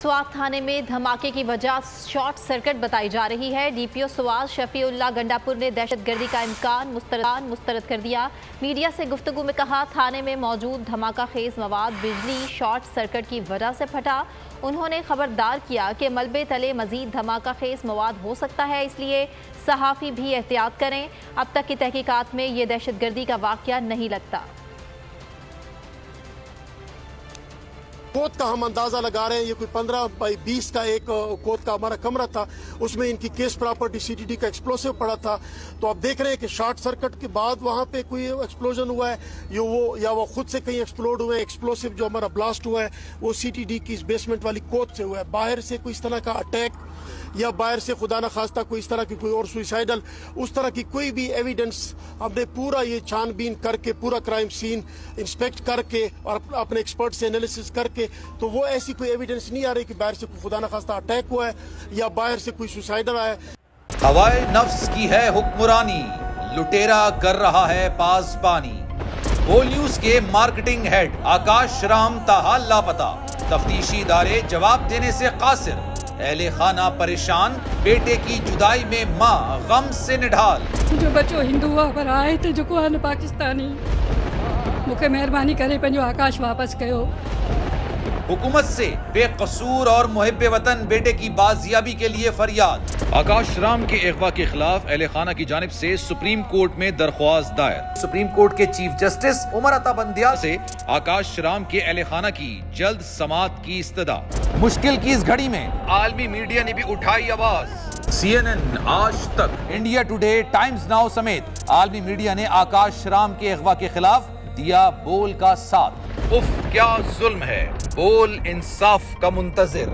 स्वात थाने में धमाके की वजह शॉर्ट सर्किट बताई जा रही है। डीपीओ स्वात शफीउल्लाह गंडापुर ने दहशतगर्दी का इम्कान मुस्तरद कर दिया। मीडिया से गुफ्तगू में कहा, थाने में मौजूद धमाका खेज मवाद बिजली शॉर्ट सर्किट की वजह से फटा। उन्होंने खबरदार किया कि मलबे तले मजीद धमाका खेज मवाद हो सकता है, इसलिए सहाफ़ी भी एहतियात करें। अब तक की तहकीकात में ये दहशतगर्दी का वाक़या नहीं लगता। कोत का हम अंदाजा लगा रहे हैं, ये कोई 15 बाई 20 का एक कोत का हमारा कमरा था, उसमें इनकी केस प्रॉपर्टी सीटीडी का एक्सप्लोसिव पड़ा था। तो अब देख रहे हैं कि शॉर्ट सर्किट के बाद वहां पे कोई एक्सप्लोजन हुआ है, वो खुद से कहीं एक्सप्लोड हुए। एक्सप्लोसिव जो हमारा ब्लास्ट हुआ है वो सीटीडी की इस बेसमेंट वाली कोत से हुआ है। बाहर से कोई इस तरह का अटैक या बाहर से खुदा न खास्ता कोई इस तरह की कोई और सुसाइडल उस तरह की कोई भी एविडेंस हमने पूरा ये छानबीन करके पूरा क्राइम सीन इंस्पेक्ट करके और अपने एक्सपर्ट से एनालिसिस करके तो वो ऐसी कोई एविडेंस नहीं आ रही कि बाहर से कोई खुदा न खास्ता अटैक हुआ है या बाहर से कोई सुसाइडल आया। हवाए नफ्स की है हुक्मरानी, लुटेरा कर रहा है पासबानी। बोल न्यूज के मार्केटिंग हेड आकाश राम ताहा लापता, तफ्तीशी इदारे जवाब देने से कासिर। अहले खाना परेशान, बेटे की जुदाई में माँ गम से निढाल। जो बच्चो हिंदू हुआ पर आए थे जो को पाकिस्तानी, मुझे मेहरबानी करे पंजो आकाश वापस कयो। हुकूमत से बेकसूर और मुहिब्बे वतन बेटे की बाजियाबी के लिए फरियाद। आकाश राम के अगवा के खिलाफ अहले खाना की जानिब से सुप्रीम कोर्ट में दरख्वास्त दायर। सुप्रीम कोर्ट के चीफ जस्टिस उमर अता बंदियाल से आकाश राम के अहले खाना की जल्द समाअत की इस्तदा। मुश्किल की इस घड़ी में आलमी मीडिया ने भी उठाई आवाज। CNN, आज तक, इंडिया टुडे, टाइम्स नाउ समेत आलमी मीडिया ने आकाश राम के अगवा के खिलाफ दिया बोल का साथ। उफ क्या जुल्म है, बोल इंसाफ का मुंतजिर।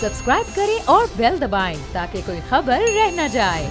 सब्सक्राइब करें और बेल दबाएं ताकि कोई खबर रह न जाए।